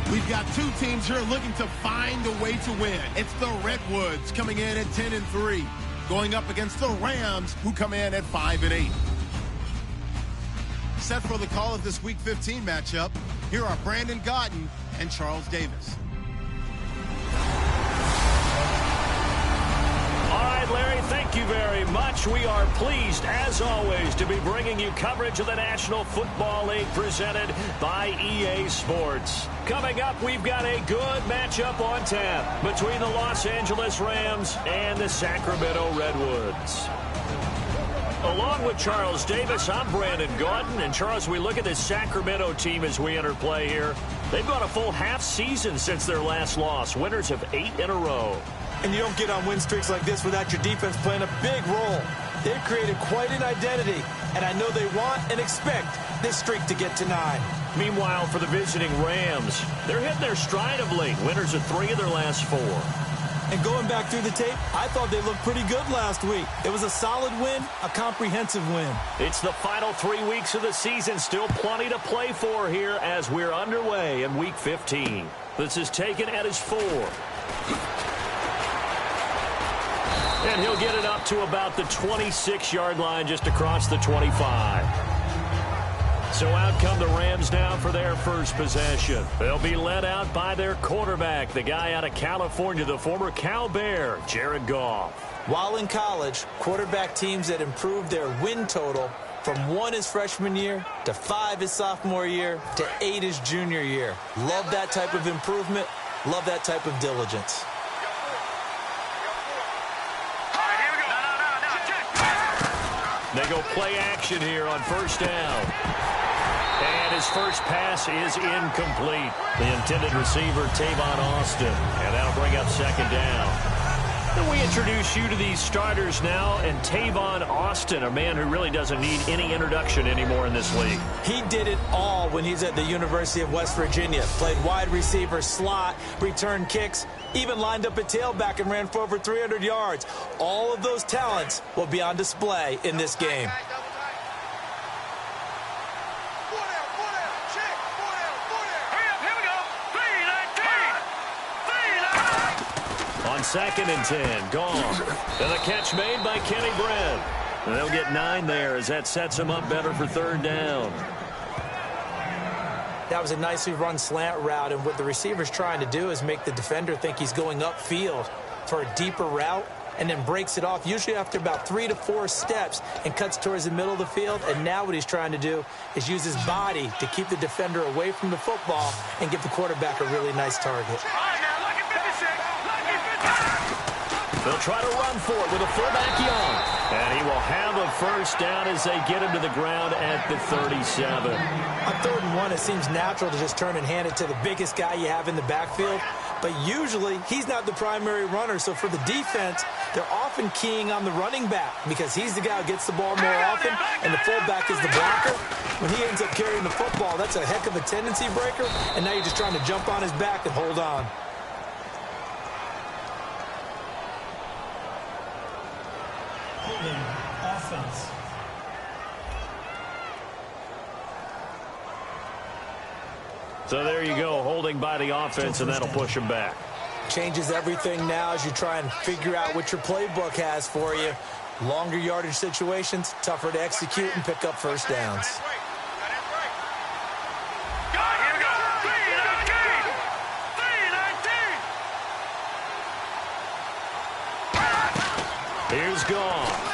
We've got two teams here looking to find a way to win. It's the Redwoods coming in at 10-3, going up against the Rams, who come in at 5-8. Set for the call of this Week 15 matchup, here are Brandon Gaudin and Charles Davis. Larry, thank you very much. We are pleased, as always, to be bringing you coverage of the National Football League presented by EA Sports. Coming up, we've got a good matchup on tap between the Los Angeles Rams and the Sacramento Redwoods. Along with Charles Davis, I'm Brandon Gaudin. And, Charles, we look at this Sacramento team as we enter play here. They've gone a full half season since their last loss. Winners of 8 in a row. And you don't get on win streaks like this without your defense playing a big role. They've created quite an identity, and I know they want and expect this streak to get to 9. Meanwhile, for the visiting Rams, they're hitting their stride of late. Winners of 3 of their last 4. And going back through the tape, I thought they looked pretty good last week. It was a solid win, a comprehensive win. It's the final 3 weeks of the season. Still plenty to play for here as we're underway in Week 15. This is taken at his 4. And he'll get it up to about the 26-yard line, just across the 25. So out come the Rams now for their first possession. They'll be led out by their quarterback, the guy out of California, the former Cal Bear, Jared Goff. While in college, quarterback teams that improved their win total from 1 his freshman year to 5 his sophomore year to 8 his junior year. Love that type of improvement. Love that type of diligence. They go play action here on first down. And his first pass is incomplete. The intended receiver, Tavon Austin. And that'll bring up second down. And we introduce you to these starters now. And Tavon Austin, a man who really doesn't need any introduction anymore in this league. He did it all when he's at the University of West Virginia. Played wide receiver, slot, returned kicks, even lined up at tailback and ran for over 300 yards. All of those talents will be on display in this game. On 2nd and 10, Goff. And a catch made by Kenny Brent. And they'll get 9 there as that sets him up better for 3rd down. That was a nicely run slant route, and what the receiver's trying to do is make the defender think he's going upfield for a deeper route, and then breaks it off, usually after about 3 to 4 steps, and cuts towards the middle of the field. And now what he's trying to do is use his body to keep the defender away from the football and give the quarterback a really nice target. They'll try to run for it with a fullback Young. And he will have a first down as they get him to the ground at the 37. On 3rd and 1, it seems natural to just turn and hand it to the biggest guy you have in the backfield. But usually, he's not the primary runner. So for the defense, they're often keying on the running back because he's the guy who gets the ball more often, and the fullback is the blocker. When he ends up carrying the football, that's a heck of a tendency breaker, and now you're just trying to jump on his back and hold on. Offense. So there you go, holding by the offense, and that'll push him back. Changes everything now as you try and figure out what your playbook has for you. Longer yardage situations, tougher to execute and pick up first downs. Here's Goff.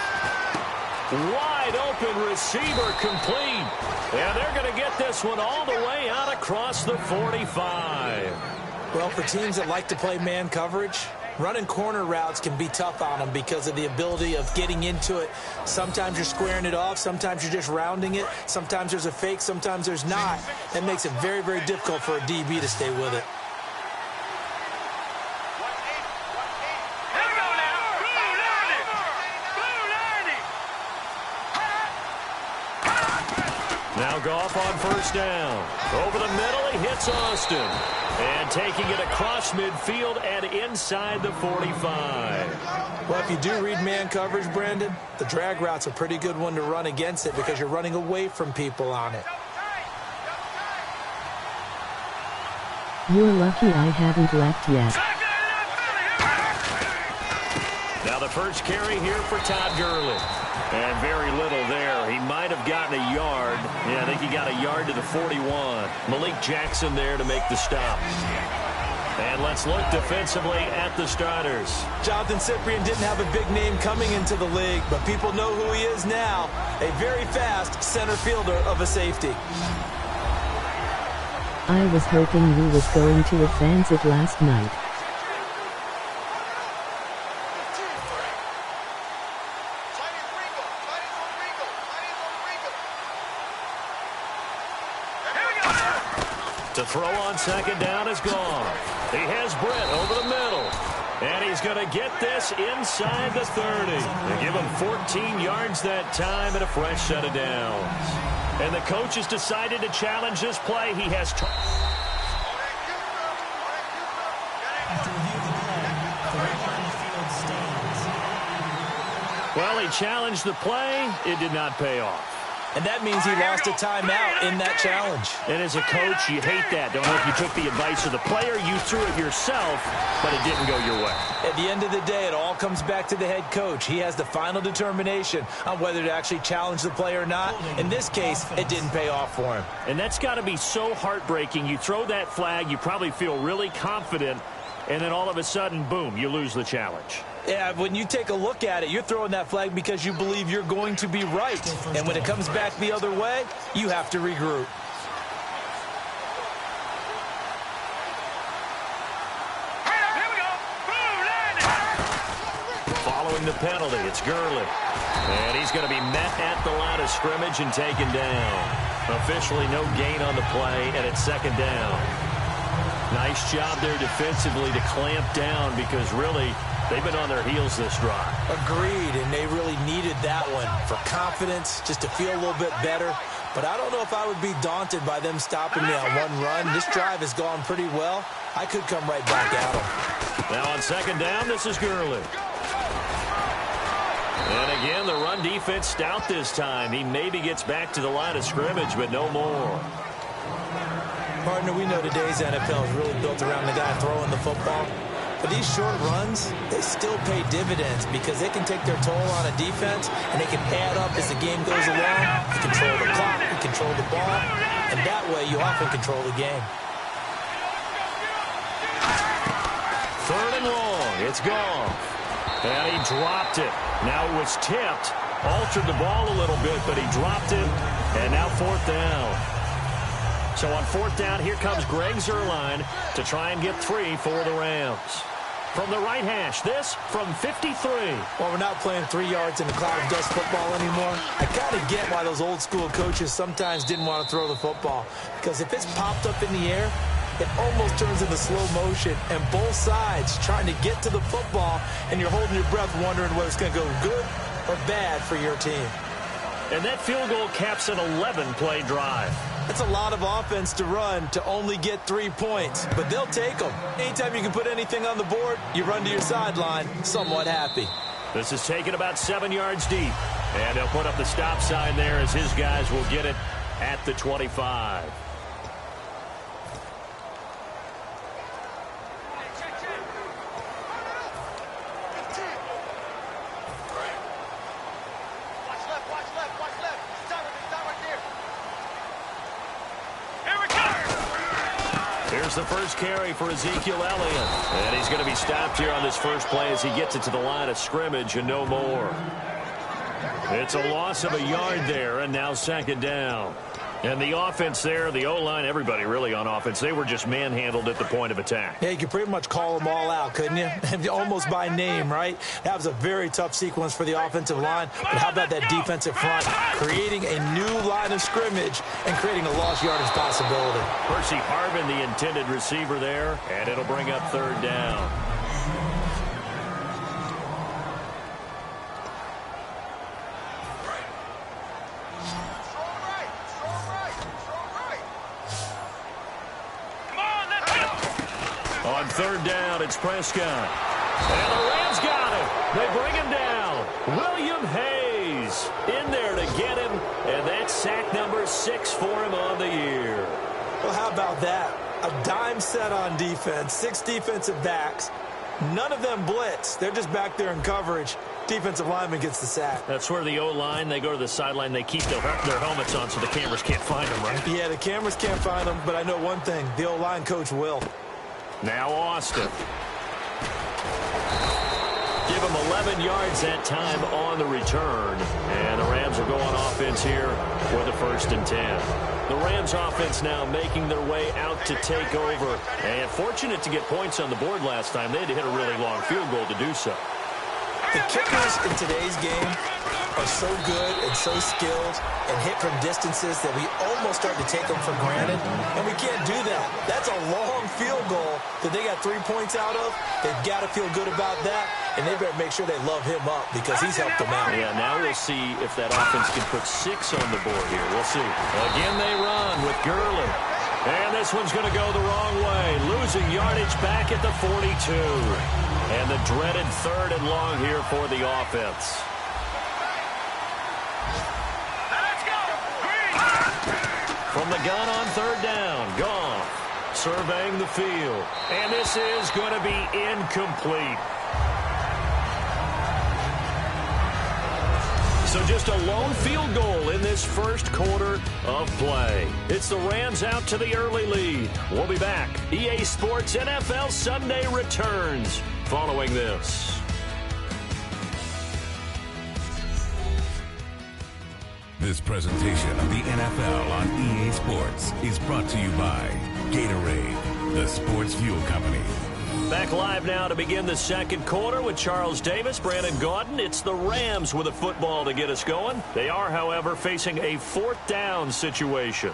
Wide open receiver complete. And they're going to get this one all the way out across the 45. Well, for teams that like to play man coverage, running corner routes can be tough on them because of the ability of getting into it. Sometimes you're squaring it off. Sometimes you're just rounding it. Sometimes there's a fake. Sometimes there's not. That makes it very, very difficult for a DB to stay with it. Now Goff on first down. Over the middle, he hits Austin. And taking it across midfield and inside the 45. Well, if you do read man coverage, Brandon, the drag route's a pretty good one to run against it because you're running away from people on it. You're lucky I haven't left yet. Now the first carry here for Todd Gurley. And very little there. He might have gotten a yard. Yeah, I think he got a yard to the 41. Malik Jackson there to make the stop. And let's look defensively at the starters. Jonathan Cyprien didn't have a big name coming into the league, but people know who he is now. A very fast center fielder of a safety. I was hoping you was going to advance it last night. To throw on second down is gone. He has Britt over the middle. And he's going to get this inside the 30. They give him 14 yards that time and a fresh set of downs. And the coach has decided to challenge this play. He has... Well, he challenged the play. It did not pay off. And that means he lost a timeout in that challenge. And as a coach, you hate that. Don't know if you took the advice of the player, you threw it yourself, but it didn't go your way. At the end of the day, it all comes back to the head coach. He has the final determination on whether to actually challenge the play or not. In this case, it didn't pay off for him. And that's got to be so heartbreaking. You throw that flag, you probably feel really confident, and then all of a sudden, boom, you lose the challenge. Yeah, when you take a look at it, you're throwing that flag because you believe you're going to be right. And when it comes back the other way, you have to regroup. Following the penalty, it's Gurley. And he's going to be met at the line of scrimmage and taken down. Officially no gain on the play, and it's second down. Nice job there defensively to clamp down because really they've been on their heels this drive. Agreed, and they really needed that one for confidence, just to feel a little bit better. But I don't know if I would be daunted by them stopping me on one run. This drive has gone pretty well. I could come right back at them. Now on second down, this is Gurley. And again, the run defense stout this time. He maybe gets back to the line of scrimmage, but no more. Partner, we know today's NFL is really built around the guy throwing the football. But these short runs, they still pay dividends because they can take their toll on a defense and they can add up as the game goes along. You control the clock, you control the ball, and that way you often control the game. Third and long, it's gone. And he dropped it. Now it was tipped, altered the ball a little bit, but he dropped it, and now fourth down. So on fourth down, here comes Greg Zuerlein to try and get 3 for the Rams. From the right hash, this from 53. Well, we're not playing 3 yards in a cloud of dust football anymore. I kind of get why those old school coaches sometimes didn't want to throw the football. Because if it's popped up in the air, it almost turns into slow motion. And both sides trying to get to the football, and you're holding your breath wondering whether it's going to go good or bad for your team. And that field goal caps an 11-play drive. That's a lot of offense to run to only get 3 points, but they'll take them. Anytime you can put anything on the board, you run to your sideline somewhat happy. This is taken about 7 yards deep, and they'll put up the stop sign there as his guys will get it at the 25. Here's the first carry for Ezekiel Elliott. And he's going to be stopped here on this first play as he gets it to the line of scrimmage and no more. It's a loss of a yard there, and now second down. And the offense there, the O-line, everybody really on offense, they were just manhandled at the point of attack. Yeah, you could pretty much call them all out, couldn't you? Almost by name, right? That was a very tough sequence for the offensive line. But how about that defensive front? Creating a new line of scrimmage and creating a lost yardage possibility. Percy Harvin, the intended receiver there, and it'll bring up third down. On third down, it's Prescott. And the Rams got him. They bring him down. William Hayes in there to get him. And that's sack number 6 for him on the year. Well, how about that? A dime set on defense, 6 defensive backs. None of them blitz. They're just back there in coverage. Defensive lineman gets the sack. That's where the O-line, they go to the sideline, they keep their helmets on so the cameras can't find them, right? Yeah, the cameras can't find them, but I know one thing. The O-line coach will. Now Austin. Give him 11 yards that time on the return. And the Rams are going offense here with a 1st and 10. The Rams offense now making their way out to take over. And fortunate to get points on the board last time. They had to hit a really long field goal to do so. The kickers in today's game are so good and so skilled and hit from distances that we almost start to take them for granted, and we can't do that. That's a long field goal that they got 3 points out of. They've got to feel good about that, and they better make sure they love him up because he's helped them out. Yeah, now we'll see if that offense can put 6 on the board here. We'll see. Again, they run with Gurley. And this one's going to go the wrong way. Losing yardage back at the 42. And the dreaded 3rd and long here for the offense. From the gun on 3rd down, Goff surveying the field. And this is going to be incomplete. So just a lone field goal in this 1st quarter of play. It's the Rams out to the early lead. We'll be back. EA Sports NFL Sunday returns following this. This presentation of the NFL on EA Sports is brought to you by Gatorade, the sports fuel company. Back live now to begin the 2nd quarter with Charles Davis, Brandon Gaudin. It's the Rams with a football to get us going. They are, however, facing a 4th down situation.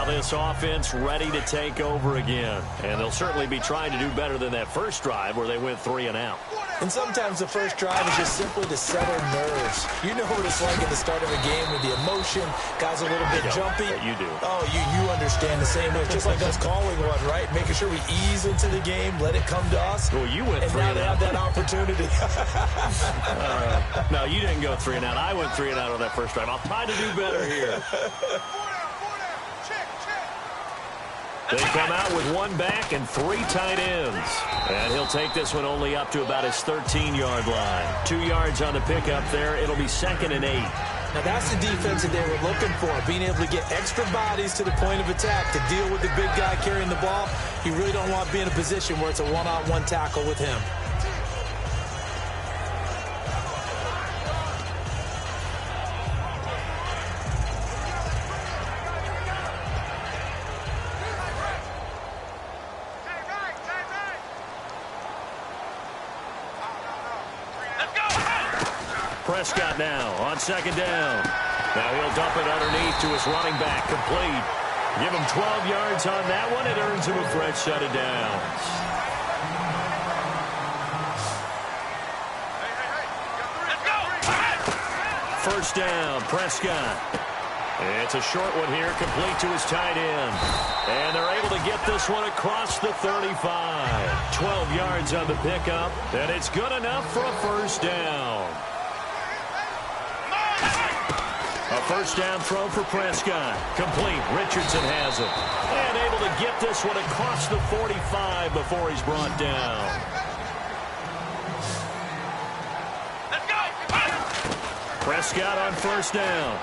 This offense ready to take over again. And they'll certainly be trying to do better than that first drive where they went 3 and out. And sometimes the first drive is just simply to settle nerves. You know what it's like at the start of a game with the emotion. Guys a little bit jumpy. Yeah, you do. Oh, you understand the same way. It's just like us calling one, right? Making sure we ease into the game, let it come to us. Well, you went 3 and and now out. they have that opportunity. No, you didn't go 3 and out. I went 3 and out on that first drive. I'll try to do better here. They come out with 1 back and 3 tight ends. And he'll take this one only up to about his 13-yard line. 2 yards on the pickup there. It'll be 2nd and 8. Now, that's the defense that they were looking for, being able to get extra bodies to the point of attack to deal with the big guy carrying the ball. You really don't want to be in a position where it's a one-on-one tackle with him. Prescott now on 2nd down. Now he'll dump it underneath to his running back, complete. Give him 12 yards on that one. It earns him a fresh set of downs. First down, Prescott. It's a short one here, complete to his tight end. And they're able to get this one across the 35. 12 yards on the pickup, and it's good enough for a first down. A first down throw for Prescott. Complete. Richardson has it. And able to get this one across the 45 before he's brought down. Let's go! Prescott on first down.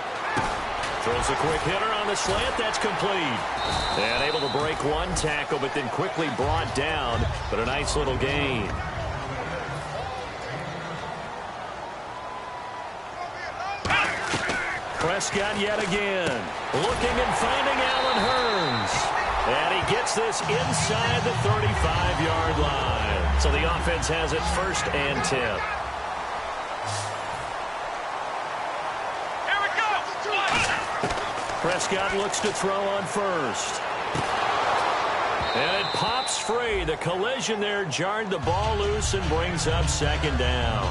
Throws a quick hitter on the slant. That's complete. And able to break 1 tackle, but then quickly brought down. But a nice little gain. Prescott yet again. Looking and finding Allen Hurns. And he gets this inside the 35-yard line. So the offense has it 1st and 10. Here we go. Prescott looks to throw on first. And it pops free. The collision there jarred the ball loose and brings up second down.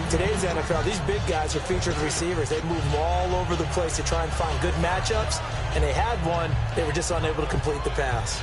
Today's NFL, these big guys are featured receivers. They move all over the place to try and find good matchups, and they had one. They were just unable to complete the pass.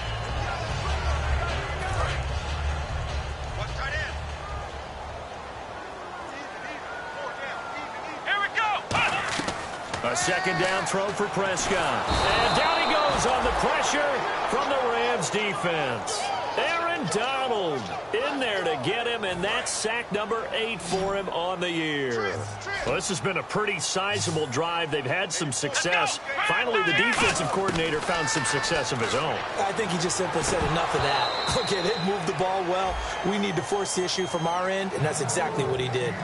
A second down throw for Prescott. And down he goes on the pressure from the Rams defense. Aaron Donald in there to get him, and that's sack number 8 for him on the year. Well, this has been a pretty sizable drive. They've had some success. Finally, the defensive coordinator found some success of his own. I think he just simply said enough of that. Okay, they've moved the ball well. We need to force the issue from our end, and that's exactly what he did.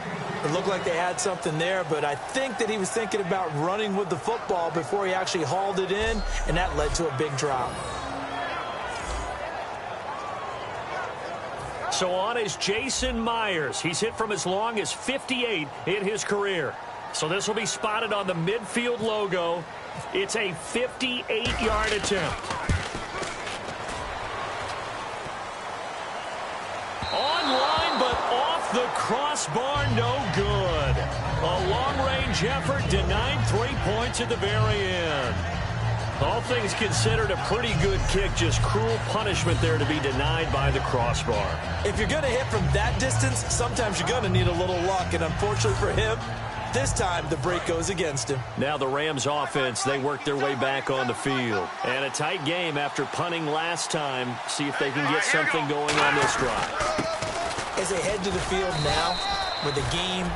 It looked like they had something there, but I think that he was thinking about running with the football before he actually hauled it in, and that led to a big drop. So on is Jason Myers. He's hit from as long as 58 in his career. So this will be spotted on the midfield logo. It's a 58-yard attempt. Online, but off the crossbar, no good. A long-range effort denied 3 points at the very end. All things considered, a pretty good kick, just cruel punishment there to be denied by the crossbar. If you're going to hit from that distance, sometimes you're going to need a little luck, and unfortunately for him, this time the break goes against him. Now the Rams offense, they work their way back on the field. And a tight game after punting last time. See if they can get something going on this drive. As they head to the field now, with the game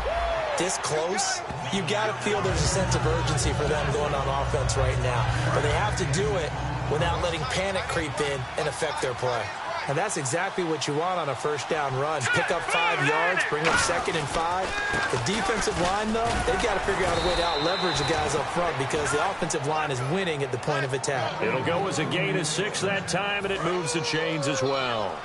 this close, you've got to feel there's a sense of urgency for them going on offense right now. But they have to do it without letting panic creep in and affect their play. And that's exactly what you want on a first down run. Pick up 5 yards, bring up 2nd and 5. The defensive line, though, they've got to figure out a way to out-leverage the guys up front because the offensive line is winning at the point of attack. It'll go as a gain of 6 that time, and it moves the chains as well.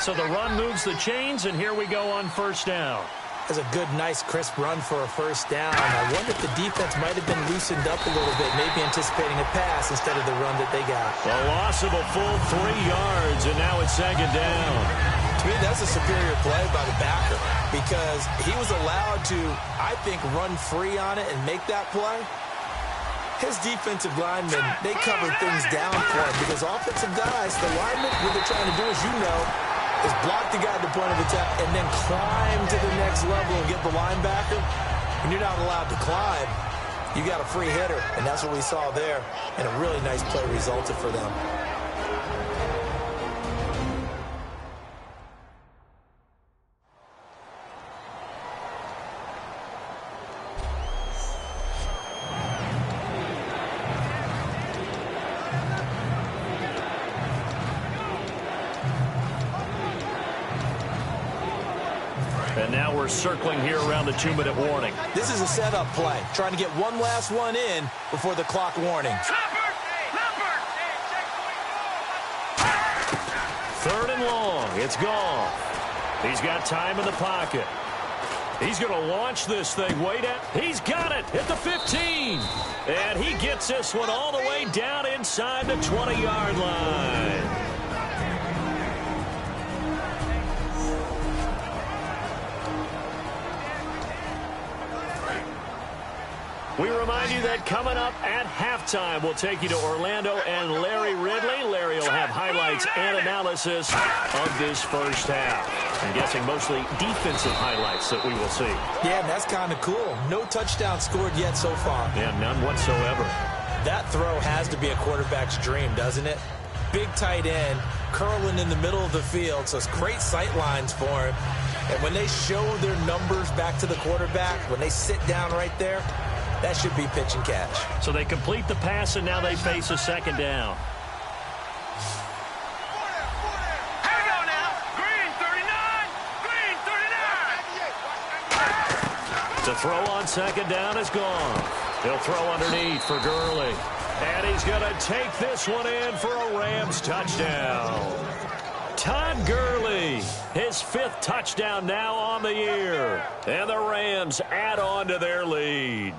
So the run moves the chains, and here we go on first down. That's a good, nice, crisp run for a first down. I wonder if the defense might have been loosened up a little bit, maybe anticipating a pass instead of the run that they got. A loss of a full 3 yards, and now it's second down. To me, that's a superior play by the backer because he was allowed to, I think, run free on it and make that play. His defensive linemen, they covered things down for him because offensive guys, the linemen, what they're trying to do, as you know, is block the guy at the point of attack and then climb to the next level and get the linebacker. When you're not allowed to climb, you got a free hitter, and that's what we saw there, and a really nice play resulted for them. And now we're circling here around the 2-minute warning. This is a setup play, trying to get one last one in before the clock warning. 3rd and long. It's gone. He's got time in the pocket. He's going to launch this thing way down. He's got it at the 15. And he gets this one all the way down inside the 20-yard line. We remind you that coming up at halftime, we'll take you to Orlando and Larry Ridley. Larry will have highlights and analysis of this first half. I'm guessing mostly defensive highlights that we will see. Yeah, that's kind of cool. No touchdown scored yet so far. Yeah, none whatsoever. That throw has to be a quarterback's dream, doesn't it? Big tight end, curling in the middle of the field, so it's great sight lines for him. And when they show their numbers back to the quarterback, when they sit down right there, that should be pitch and catch. So they complete the pass, and now they face a second down. Here we go now. Green 39. Green 39. The throw on second down is gone. He'll throw underneath for Gurley. And he's going to take this one in for a Rams touchdown. Todd Gurley, his 5th touchdown now on the year. And the Rams add on to their lead.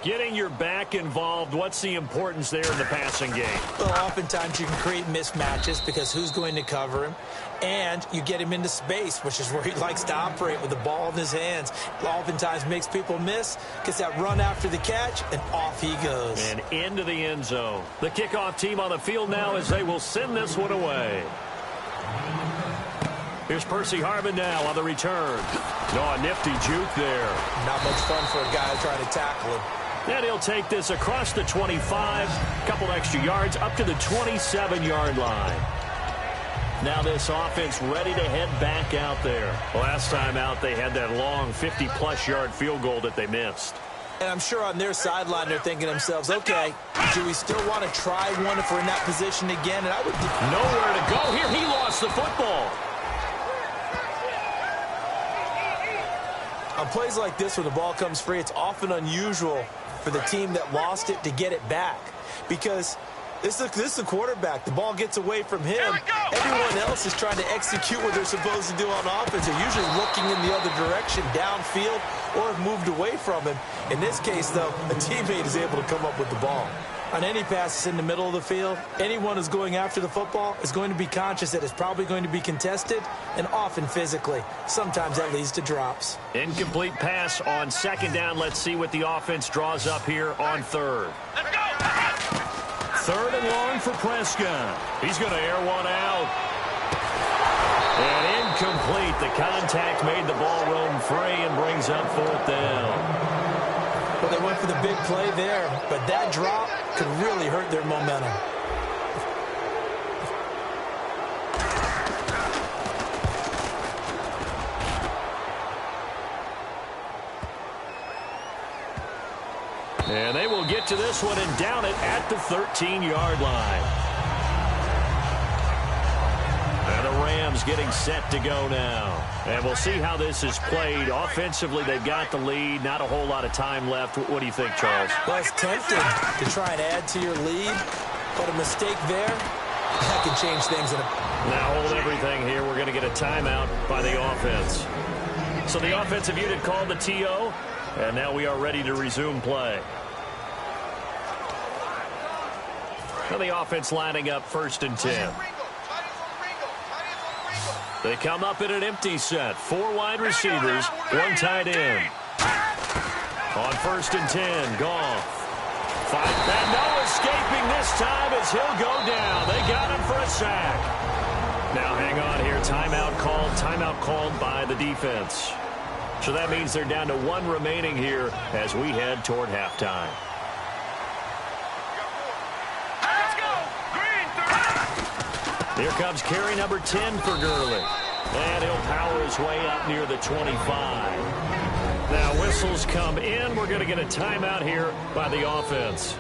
Getting your back involved, what's the importance there in the passing game? Well, oftentimes you can create mismatches because who's going to cover him? And you get him into space, which is where he likes to operate with the ball in his hands. Oftentimes makes people miss, gets that run after the catch, and off he goes. And into the end zone. The kickoff team on the field now as they will send this one away. Here's Percy Harvin now on the return. No, a nifty juke there. Not much fun for a guy trying to tackle him. And he'll take this across the 25, couple extra yards, up to the 27-yard line. Now this offense ready to head back out there. Last time out, they had that long 50-plus yard field goal that they missed. And I'm sure on their sideline, they're thinking to themselves, okay, do we still want to try one if we're in that position again? And I would nowhere to go here. He lost the football. On plays like this where the ball comes free, it's often unusual for the team that lost it to get it back. Because this is the quarterback. The ball gets away from him. Everyone else is trying to execute what they're supposed to do on offense. They're usually looking in the other direction, downfield, or have moved away from him. In this case, though, a teammate is able to come up with the ball. On any passes in the middle of the field, anyone who's going after the football is going to be conscious that it's probably going to be contested, and often physically. Sometimes that leads to drops. Incomplete pass on second down. Let's see what the offense draws up here on third. Let's go! Third and long for Prescott. He's going to air one out. And incomplete. The contact made the ball roam free and brings up fourth down. Well, they went for the big play there, but that drop could really hurt their momentum. And they will get to this one and down it at the 13-yard line. And the Rams getting set to go now. And we'll see how this is played. Offensively, they've got the lead. Not a whole lot of time left. What do you think, Charles? Well, it's tempting to try and add to your lead, but a mistake there, that can change things. Now hold everything here. We're going to get a timeout by the offense. So the offensive unit called the TO, and now we are ready to resume play. Now the offense lining up 1st and 10. They come up in an empty set. 4 wide receivers, 1 tight end. On 1st and 10, Goff. And no escaping this time as he'll go down. They got him for a sack. Now hang on here. Timeout called by the defense. So that means they're down to 1 remaining here as we head toward halftime. Here comes carry number 10 for Gurley. And he'll power his way up near the 25. Now whistles come in. We're going to get a timeout here by the offense.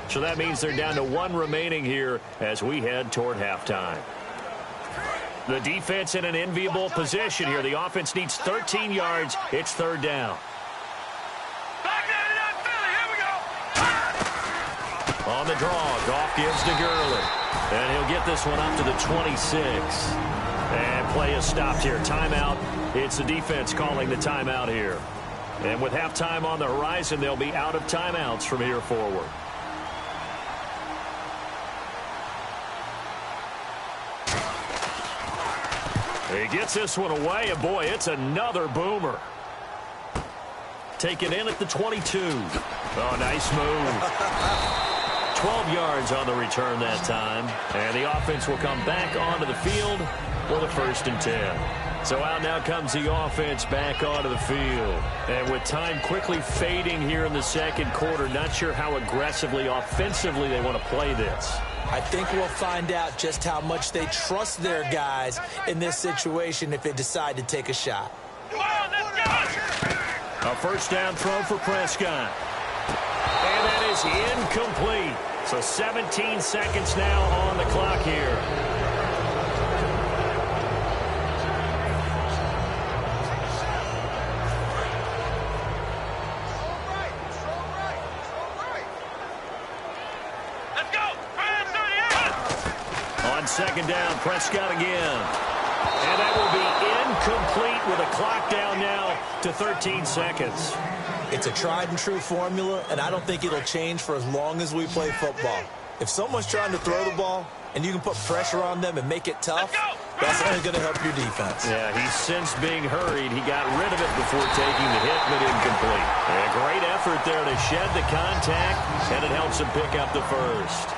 So that means they're down to 1 remaining here as we head toward halftime. The defense in an enviable position here. The offense needs 13 yards. It's 3rd down. On the draw, Goff gives to Gurley. And he'll get this one up to the 26. And play is stopped here. Timeout. It's the defense calling the timeout here. And with halftime on the horizon, they'll be out of timeouts from here forward. He gets this one away, and boy, it's another boomer. Take it in at the 22. Oh, nice move. 12 yards on the return that time. And the offense will come back onto the field for the 1st and 10. So out now comes the offense back onto the field. And with time quickly fading here in the 2nd quarter, not sure how aggressively, offensively they want to play this. I think we'll find out just how much they trust their guys in this situation if they decide to take a shot. A 1st down throw for Prescott. And that is incomplete. So 17 seconds now on the clock here. Let's go! On 2nd down, Prescott again. And that will be incomplete with a clock down now to 13 seconds. It's a tried-and-true formula, and I don't think it'll change for as long as we play football. If someone's trying to throw the ball and you can put pressure on them and make it tough, that's only going to help your defense. Yeah, he's since being hurried. He got rid of it before taking the hit, but incomplete. A great effort there to shed the contact, and it helps him pick up the first.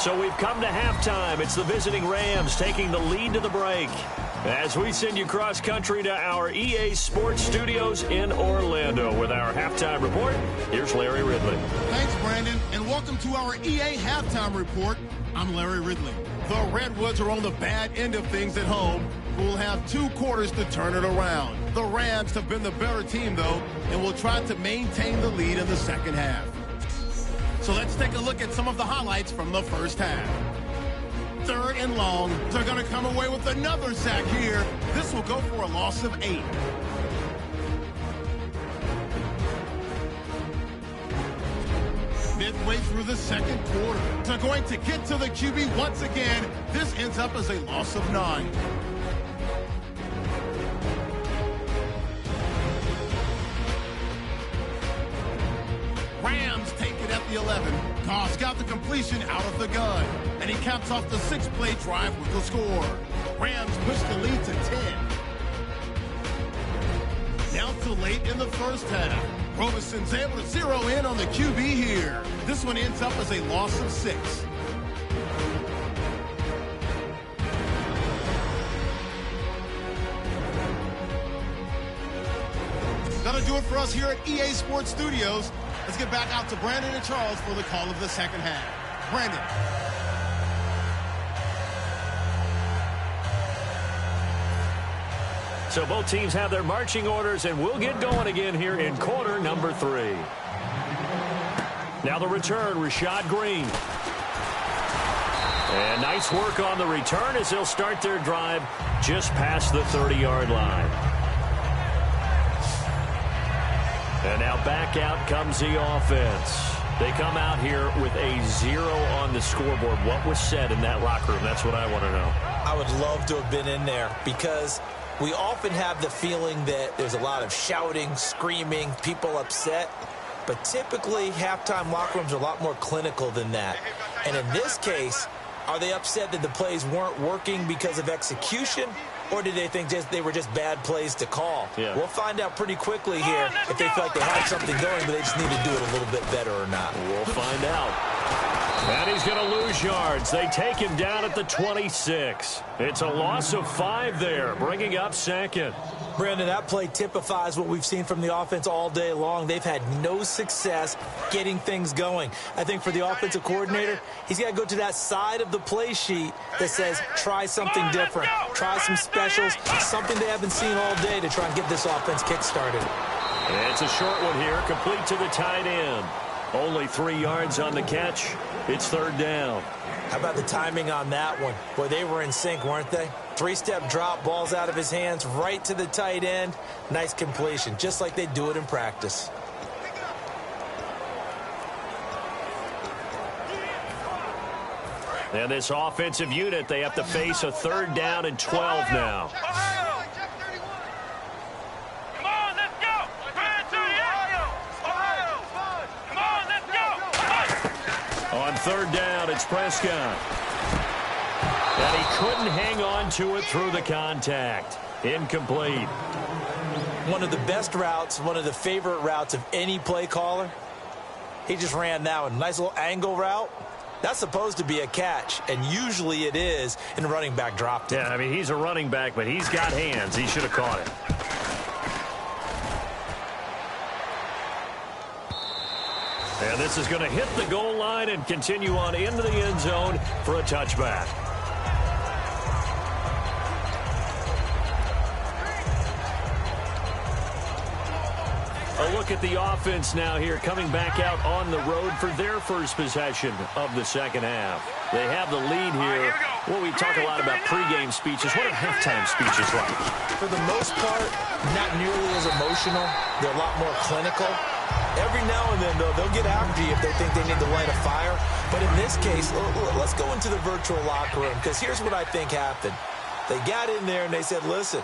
So we've come to halftime. It's the visiting Rams taking the lead to the break. As we send you cross-country to our EA Sports Studios in Orlando with our halftime report, here's Larry Ridley. Thanks, Brandon, and welcome to our EA Halftime Report. I'm Larry Ridley. The Redwoods are on the bad end of things at home. We'll have 2 quarters to turn it around. The Rams have been the better team, though, and will try to maintain the lead in the second half. So let's take a look at some of the highlights from the first half. 3rd and long. They're going to come away with another sack here. This will go for a loss of 8. Midway through the second quarter, they're going to get to the QB once again. This ends up as a loss of 9. Rams take it at the 11. Goss got the completion out of the gun, and he caps off the 6-play drive with the score. Rams push the lead to 10. Now to late in the first half. Robison's able to zero in on the QB here. This one ends up as a loss of 6. That'll do it for us here at EA Sports Studios. Let's get back out to Brandon and Charles for the call of the second half. Brandon. So both teams have their marching orders, and we'll get going again here in quarter number 3. Now the return, Rashad Green. And nice work on the return as they'll start their drive just past the 30-yard line. And now back out comes the offense. They come out here with a 0 on the scoreboard. What was said in that locker room? That's what I want to know. I would love to have been in there because we often have the feeling that there's a lot of shouting, screaming, people upset. But typically, halftime locker rooms are a lot more clinical than that. And in this case, are they upset that the plays weren't working because of execution? Or did they think they were just bad plays to call? Yeah. We'll find out pretty quickly here if they feel like they had something going, but they just need to do it a little bit better or not. We'll find out. And he's going to lose yards. They take him down at the 26. It's a loss of 5 there, bringing up second. Brandon, that play typifies what we've seen from the offense all day long. They've had no success getting things going. I think for the offensive coordinator, he's got to go to that side of the play sheet that says, try something different. Try some specials, something they haven't seen all day to try and get this offense kick-started. And it's a short one here, complete to the tight end. Only 3 yards on the catch. It's 3rd down. How about the timing on that one? Boy, they were in sync, weren't they? 3-step drop, balls out of his hands, right to the tight end. Nice completion, just like they do it in practice. And this offensive unit, they have to face a 3rd down and 12 now. On 3rd down, it's Prescott. And he couldn't hang on to it through the contact. Incomplete. One of the best routes, one of the favorite routes of any play caller. He just ran that one. Nice little angle route. That's supposed to be a catch, and usually it is, and the running back dropped it. Yeah, I mean, he's a running back, but he's got hands. He should have caught it. And this is going to hit the goal line and continue on into the end zone for a touchback. A look at the offense now here, coming back out on the road for their first possession of the second half. They have the lead here. Well, we talk a lot about pregame speeches. What are halftime speeches like? For the most part, not nearly as emotional. They're a lot more clinical. Every now and then, though, they'll get after you if they think they need to light a fire. But in this case, let's go into the virtual locker room, because here's what I think happened. They got in there and they said, listen,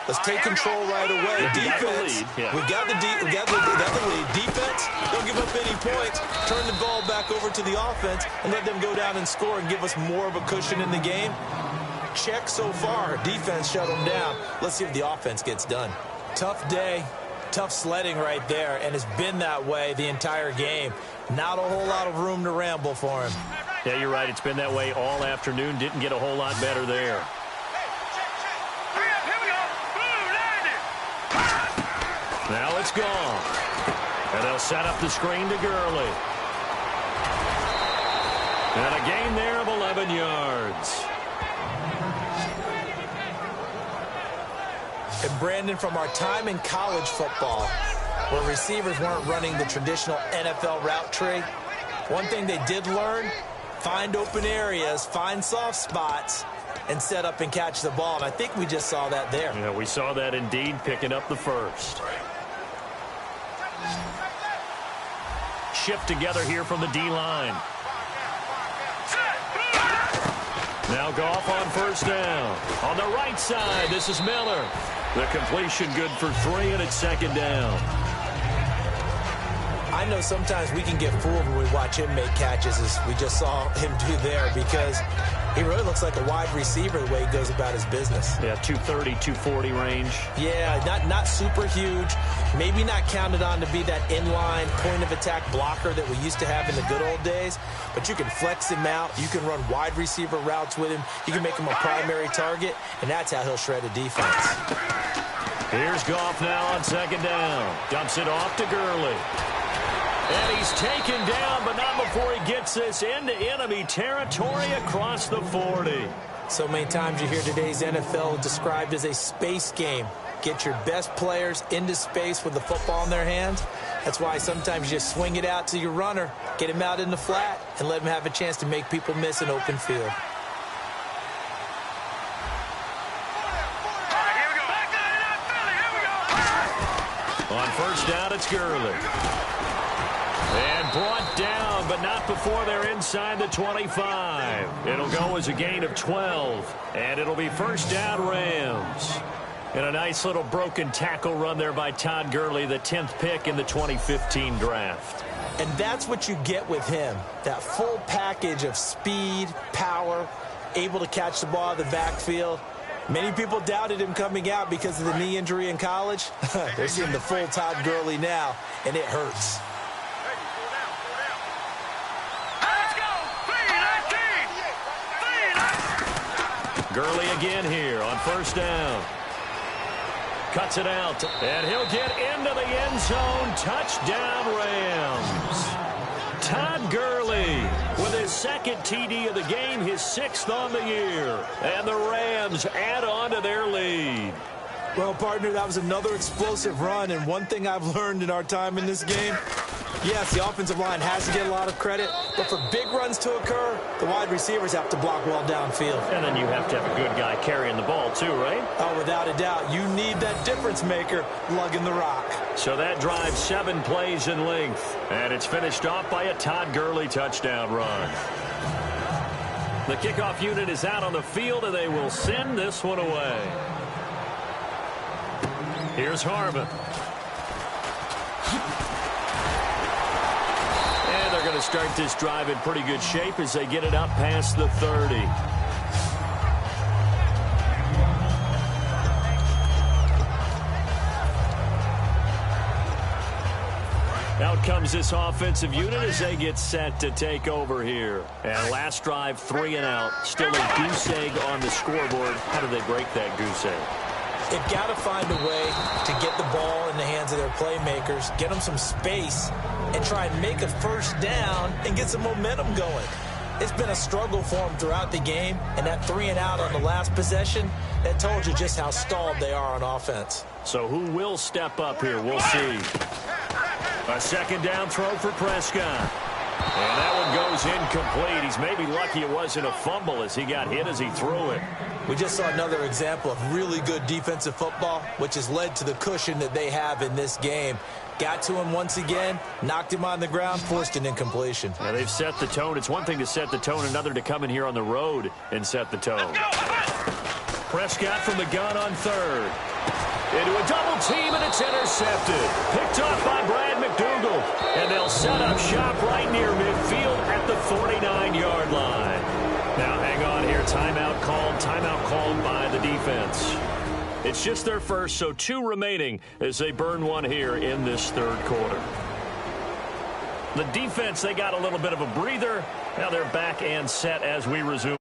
Let's take control right away. Defense, we got the lead. Defense, don't give up any points. Turn the ball back over to the offense and let them go down and score and give us more of a cushion in the game. Check so far. Defense shut them down. Let's see if the offense gets done. Tough day, tough sledding right there, and it's been that way the entire game. Not a whole lot of room to ramble for him. Yeah, you're right. It's been that way all afternoon. Didn't get a whole lot better there. Now it's gone. And they'll set up the screen to Gurley. And a gain there of 11 yards. And Brandon, from our time in college football, where receivers weren't running the traditional NFL route tree, one thing they did learn, find open areas, find soft spots, and set up and catch the ball. And I think we just saw that there. Yeah, we saw that indeed, picking up the first. Shift together here from the D-line. Now Goff on first down. On the right side, this is Miller. The completion good for 3, and it's second down. I know sometimes we can get fooled when we watch him make catches, as we just saw him do there, because he really looks like a wide receiver the way he goes about his business. Yeah, 230, 240 range. Yeah, not super huge. Maybe not counted on to be that inline point-of-attack blocker that we used to have in the good old days, but you can flex him out. You can run wide receiver routes with him. You can make him a primary target, and that's how he'll shred a defense. Here's Goff now on second down. Dumps it off to Gurley. And he's taken down, but not before he gets this into enemy territory across the 40. So many times you hear today's NFL described as a space game. Get your best players into space with the football in their hands. That's why sometimes you just swing it out to your runner, get him out in the flat, and let him have a chance to make people miss an open field. On first down, it's Gurley. And brought down, but not before they're inside the 25. It'll go as a gain of 12, and it'll be first down Rams. And a nice little broken tackle run there by Todd Gurley, the 10th pick in the 2015 draft. And that's what you get with him, that full package of speed, power, able to catch the ball out of the backfield. Many people doubted him coming out because of the knee injury in college. They're seeing the full Todd Gurley now, and it hurts. Gurley again here on first down. Cuts it out, and he'll get into the end zone. Touchdown, Rams. Todd Gurley with his second TD of the game, his 6th on the year. And the Rams add on to their lead. Well, partner, that was another explosive run, and one thing I've learned in our time in this game, yes, the offensive line has to get a lot of credit, but for big runs to occur, the wide receivers have to block well downfield. And then you have to have a good guy carrying the ball too, right? Oh, without a doubt. You need that difference maker lugging the rock. So that drives 7 plays in length, and it's finished off by a Todd Gurley touchdown run. The kickoff unit is out on the field, and they will send this one away. Here's Harmon. And they're going to start this drive in pretty good shape as they get it up past the 30. Out comes this offensive unit as they get set to take over here. And last drive, 3 and out. Still a goose egg on the scoreboard. How do they break that goose egg? They've got to find a way to get the ball in the hands of their playmakers, get them some space, and try and make a first down and get some momentum going. It's been a struggle for them throughout the game, and that 3 and out on the last possession, that told you just how stalled they are on offense. So who will step up here? We'll see. A second down throw for Prescott. And that one goes incomplete. He's maybe lucky it wasn't a fumble as he got hit as he threw it. We just saw another example of really good defensive football, which has led to the cushion that they have in this game. Got to him once again, knocked him on the ground, forced an incompletion. Now they've set the tone. It's one thing to set the tone, another to come in here on the road and set the tone. Prescott from the gun on third. Into a double team, and it's intercepted. Picked off by Brad McDougal. And they'll set up shop right near midfield at the 49-yard line. Now, hang on here. Timeout called by the defense. It's just their first, so 2 remaining as they burn one here in this third quarter. The defense, they got a little bit of a breather. Now they're back and set as we resume.